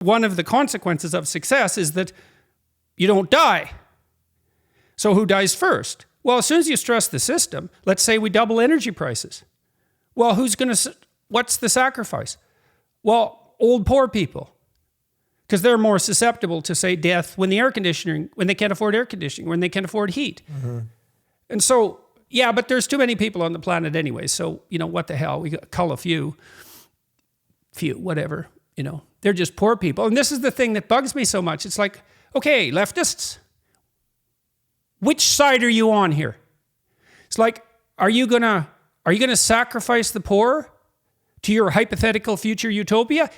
one of the consequences of success is that you don't die. So who dies first? Well, as soon as you stress the system, let's say we double energy prices. Well, what's the sacrifice? Well, old poor people. Because they're more susceptible to, say, death when they can't afford air conditioning, when they can't afford heat. Mm-hmm. And so, yeah, but there's too many people on the planet anyway. So, what the hell? We cull a few, whatever, They're just poor people. And this is the thing that bugs me so much. It's like, okay, leftists, which side are you on here? It's like, are you gonna sacrifice the poor to your hypothetical future utopia?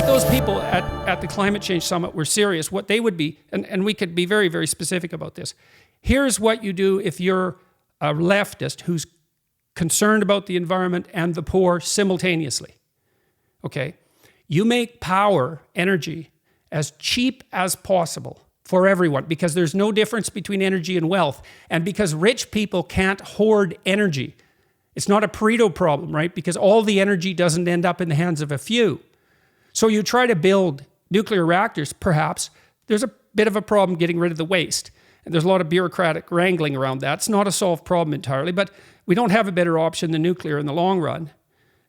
Those people at the climate change summit were serious. What they would be, and we could be very, very specific about this. Here's what you do if you're a leftist who's concerned about the environment and the poor simultaneously. Okay? You make power, energy, as cheap as possible for everyone, because there's no difference between energy and wealth, and because rich people can't hoard energy. It's not a Pareto problem, right? Because all the energy doesn't end up in the hands of a few. So you try to build nuclear reactors, perhaps. There's a bit of a problem getting rid of the waste. And there's a lot of bureaucratic wrangling around that. It's not a solved problem entirely, but we don't have a better option than nuclear in the long run.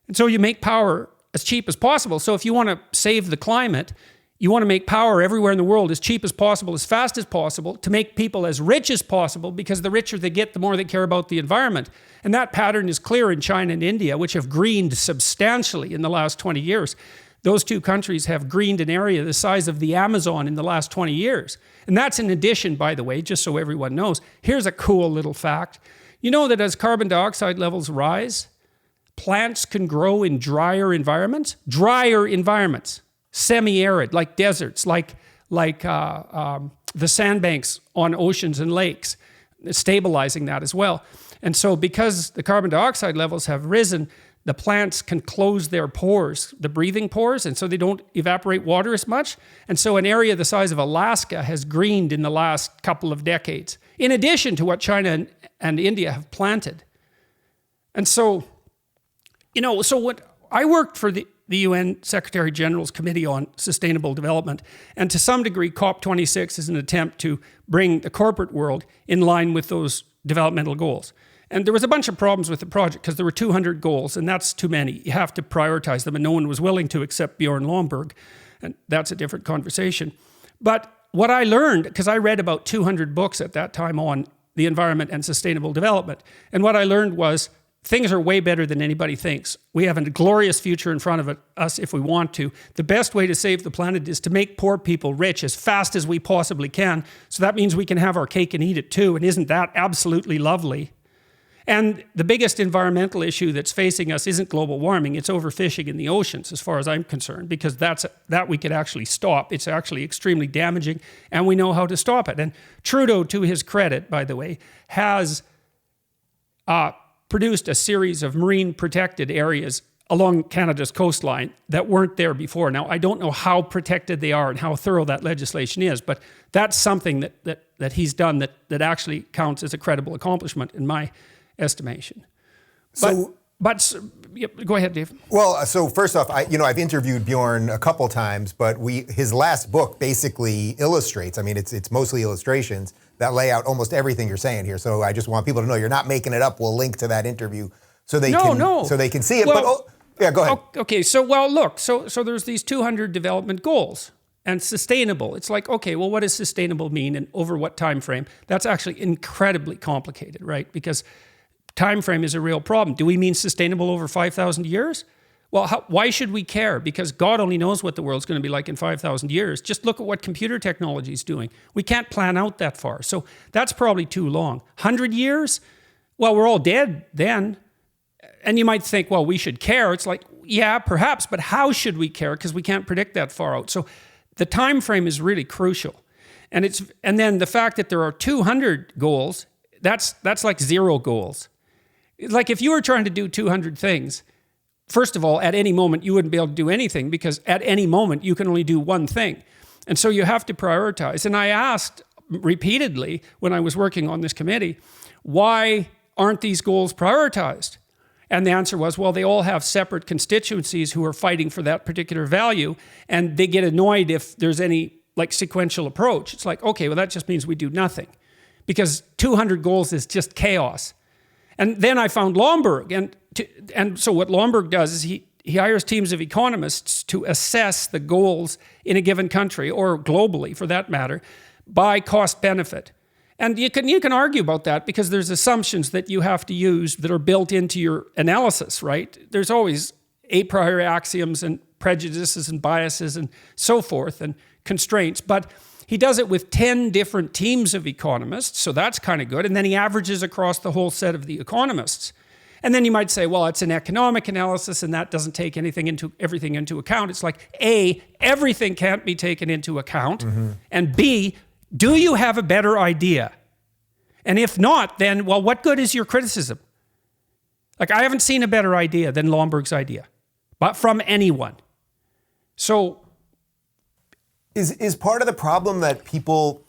And so you make power as cheap as possible. So if you want to save the climate, you want to make power everywhere in the world as cheap as possible, as fast as possible, to make people as rich as possible, because the richer they get, the more they care about the environment. And that pattern is clear in China and India, which have greened substantially in the last 20 years. Those two countries have greened an area the size of the Amazon in the last 20 years. And that's in addition, by the way, just so everyone knows. Here's a cool little fact. You know that as carbon dioxide levels rise, plants can grow in drier environments, semi-arid, like deserts, like the sandbanks on oceans and lakes, stabilizing that as well. And so because the carbon dioxide levels have risen, the plants can close their pores, the breathing pores, and so they don't evaporate water as much. And so an area the size of Alaska has greened in the last couple of decades, in addition to what China and India have planted. And so, what I worked for the UN Secretary General's Committee on Sustainable Development, and to some degree, COP26 is an attempt to bring the corporate world in line with those developmental goals. And there was a bunch of problems with the project because there were 200 goals, and that's too many. You have to prioritize them, and no one was willing to except Bjorn Lomborg, and that's a different conversation. But what I learned, because I read about 200 books at that time on the environment and sustainable development, and what I learned was things are way better than anybody thinks. We have a glorious future in front of us if we want to. The best way to save the planet is to make poor people rich as fast as we possibly can. So that means we can have our cake and eat it too, and isn't that absolutely lovely? And the biggest environmental issue that's facing us isn't global warming, it's overfishing in the oceans, as far as I'm concerned, because that we could actually stop. It's actually extremely damaging, and we know how to stop it. And Trudeau, to his credit, by the way, has produced a series of marine protected areas along Canada's coastline that weren't there before. Now, I don't know how protected they are and how thorough that legislation is, but that's something that he's done that actually counts as a credible accomplishment in my estimation. But go ahead, Dave. Well, so first off, I've interviewed Bjorn a couple times, but his last book basically illustrates. I mean, it's mostly illustrations that lay out almost everything you're saying here. So I just want people to know you're not making it up. We'll link to that interview so they can see it. Well, yeah, go ahead. Okay, so look, so there's these 200 development goals. And sustainable, it's like, okay, well, what does sustainable mean and over what time frame? That's actually incredibly complicated, right? Because time frame is a real problem. Do we mean sustainable over 5,000 years? Well, why should we care? Because God only knows what the world's going to be like in 5,000 years. Just look at what computer technology is doing. We can't plan out that far. So that's probably too long. 100 years? Well, we're all dead then. And you might think, well, we should care. It's like, yeah, perhaps, but how should we care? Because we can't predict that far out. So the time frame is really crucial. And then the fact that there are 200 goals, that's like 0 goals. Like if you were trying to do 200 things, first of all, at any moment, you wouldn't be able to do anything because at any moment, you can only do one thing. And so you have to prioritize. And I asked repeatedly when I was working on this committee, why aren't these goals prioritized? And the answer was, well, they all have separate constituencies who are fighting for that particular value, and they get annoyed if there's any like sequential approach. It's like, okay, well, that just means we do nothing, because 200 goals is just chaos. And then I found Lomborg, and so what Lomborg does is he hires teams of economists to assess the goals in a given country, or globally for that matter, by cost benefit. And you can argue about that because there's assumptions that you have to use that are built into your analysis, right? There's always a priori axioms and prejudices and biases and so forth and constraints. But he does it with 10 different teams of economists, so that's kind of good. And then he averages across the whole set of the economists. And then you might say, well, it's an economic analysis and that doesn't take everything into account. It's like, A, everything can't be taken into account. And B, do you have a better idea? And if not, then, well, what good is your criticism? Like, I haven't seen a better idea than Lomborg's idea, but from anyone. So, is part of the problem that people,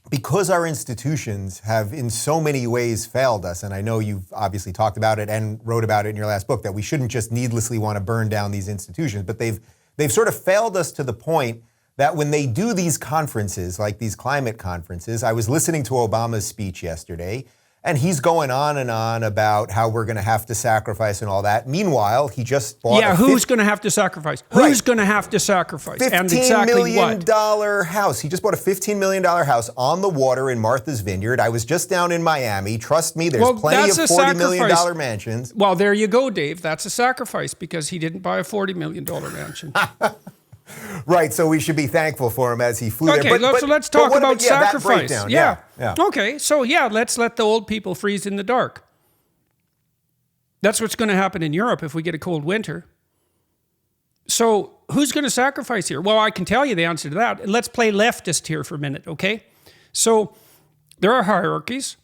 because our institutions have in so many ways failed us, and I know you've obviously talked about it and wrote about it in your last book, that we shouldn't just needlessly want to burn down these institutions, but they've sort of failed us to the point that when they do these conferences, like these climate conferences, I was listening to Obama's speech yesterday, and he's going on and on about how we're going to have to sacrifice and all that. Meanwhile, he just bought who's going to have to sacrifice? Right. Who's going to have to sacrifice? And exactly what? $15 million house. He just bought a $15 million house on the water in Martha's Vineyard. I was just down in Miami. Trust me, there's plenty of $40 million mansions. Well, there you go, Dave. That's a sacrifice because he didn't buy a $40 million mansion. Right, so we should be thankful for him as he flew there. So let's talk about sacrifice. Yeah. Okay, so let's let the old people freeze in the dark. That's what's going to happen in Europe if we get a cold winter. So who's going to sacrifice here? Well, I can tell you the answer to that. And let's play leftist here for a minute, okay? So there are hierarchies.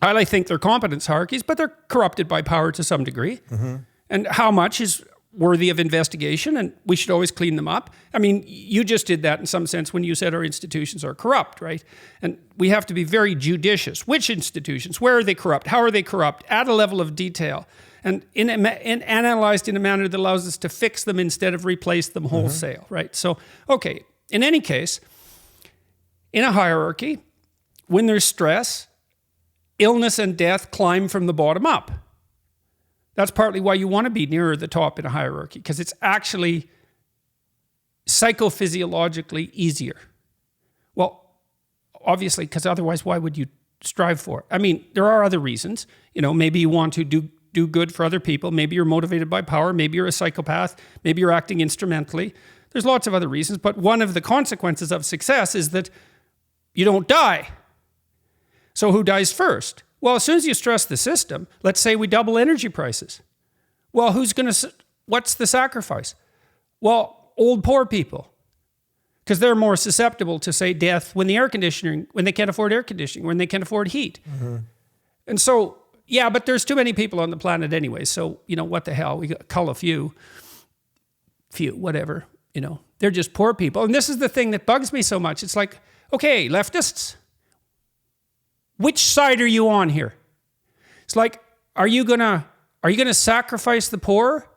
I think they're competence hierarchies, but they're corrupted by power to some degree. And how much is worthy of investigation, and we should always clean them up. I mean, you just did that in some sense when you said our institutions are corrupt, right? And we have to be very judicious. Which institutions? Where are they corrupt? How are they corrupt? At a level of detail. And analyzed in a manner that allows us to fix them instead of replace them wholesale, right? So, okay, in any case, in a hierarchy, when there's stress, illness and death climb from the bottom up. That's partly why you want to be nearer the top in a hierarchy, because it's actually psychophysiologically easier. Well, obviously, because otherwise, why would you strive for it? I mean, there are other reasons. You know, maybe you want to do good for other people. Maybe you're motivated by power. Maybe you're a psychopath. Maybe you're acting instrumentally. There's lots of other reasons, but one of the consequences of success is that you don't die. So who dies first? Well, as soon as you stress the system, let's say we double energy prices. Well, what's the sacrifice? Well, old poor people, because they're more susceptible to, say, death when they can't afford air conditioning, when they can't afford heat. And so, yeah, but there's too many people on the planet anyway. So, you know, what the hell? We got cull a few, whatever, you know, they're just poor people. And this is the thing that bugs me so much. It's like, okay, leftists, which side are you on here? It's like, are you gonna sacrifice the poor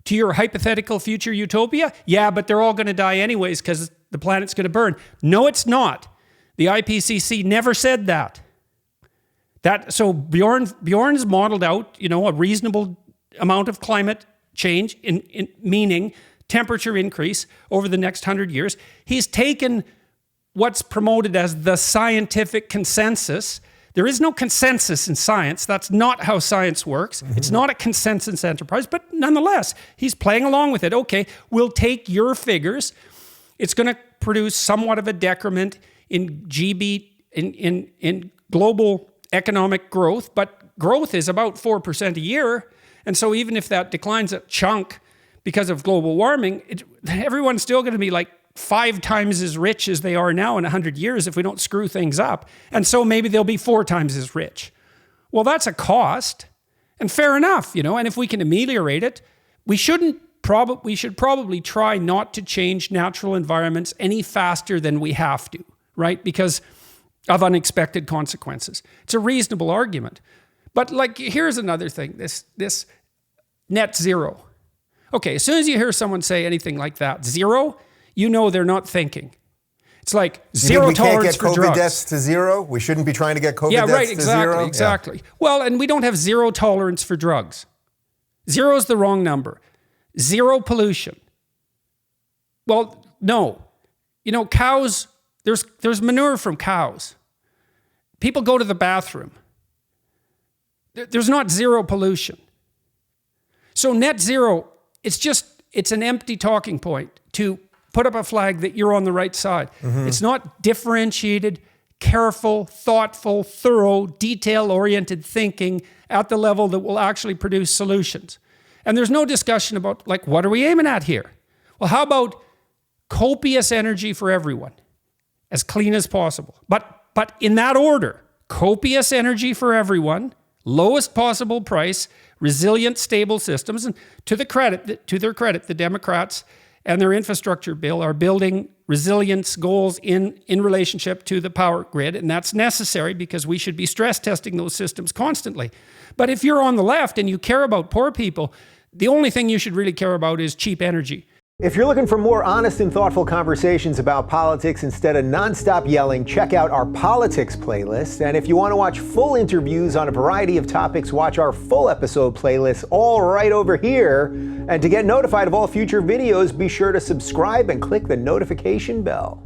to your hypothetical future utopia? Yeah, but they're all gonna die anyways because the planet's gonna burn. No, it's not. The IPCC never said that. So Bjorn's modeled out, you know, a reasonable amount of climate change, in meaning temperature increase over the next 100 years. He's taken what's promoted as the scientific consensus. There is no consensus in science. That's not how science works. It's not a consensus enterprise, but nonetheless, he's playing along with it. Okay, we'll take your figures. It's going to produce somewhat of a decrement in in global economic growth, but growth is about 4% a year. And so even if that declines a chunk because of global warming, everyone's still going to be like 5 times as rich as they are now in 100 years if we don't screw things up. And so maybe they'll be 4 times as rich. Well, that's a cost. And fair enough, you know, and if we can ameliorate it, we should probably try not to change natural environments any faster than we have to, right? Because of unexpected consequences. It's a reasonable argument. But like, here's another thing, this net zero. Okay, as soon as you hear someone say anything like that, zero, you know they're not thinking. It's like zero tolerance for drugs. We can't get COVID deaths to zero? We shouldn't be trying to get COVID deaths to zero? Exactly. Well, and we don't have zero tolerance for drugs. Zero is the wrong number. Zero pollution. Well, no. You know, cows, there's manure from cows. People go to the bathroom. There's not zero pollution. So net zero, it's an empty talking point to put up a flag that you're on the right side. Mm-hmm. It's not differentiated, careful, thoughtful, thorough, detail-oriented thinking at the level that will actually produce solutions. And there's no discussion about, like, what are we aiming at here? Well, how about copious energy for everyone, as clean as possible? But in that order, copious energy for everyone, lowest possible price, resilient, stable systems. And to their credit, the Democrats and their infrastructure bill are building resilience goals in relationship to the power grid. And that's necessary because we should be stress testing those systems constantly. But if you're on the left and you care about poor people, the only thing you should really care about is cheap energy. If you're looking for more honest and thoughtful conversations about politics instead of nonstop yelling, check out our politics playlist. And if you want to watch full interviews on a variety of topics, watch our full episode playlist all right over here. And to get notified of all future videos, be sure to subscribe and click the notification bell.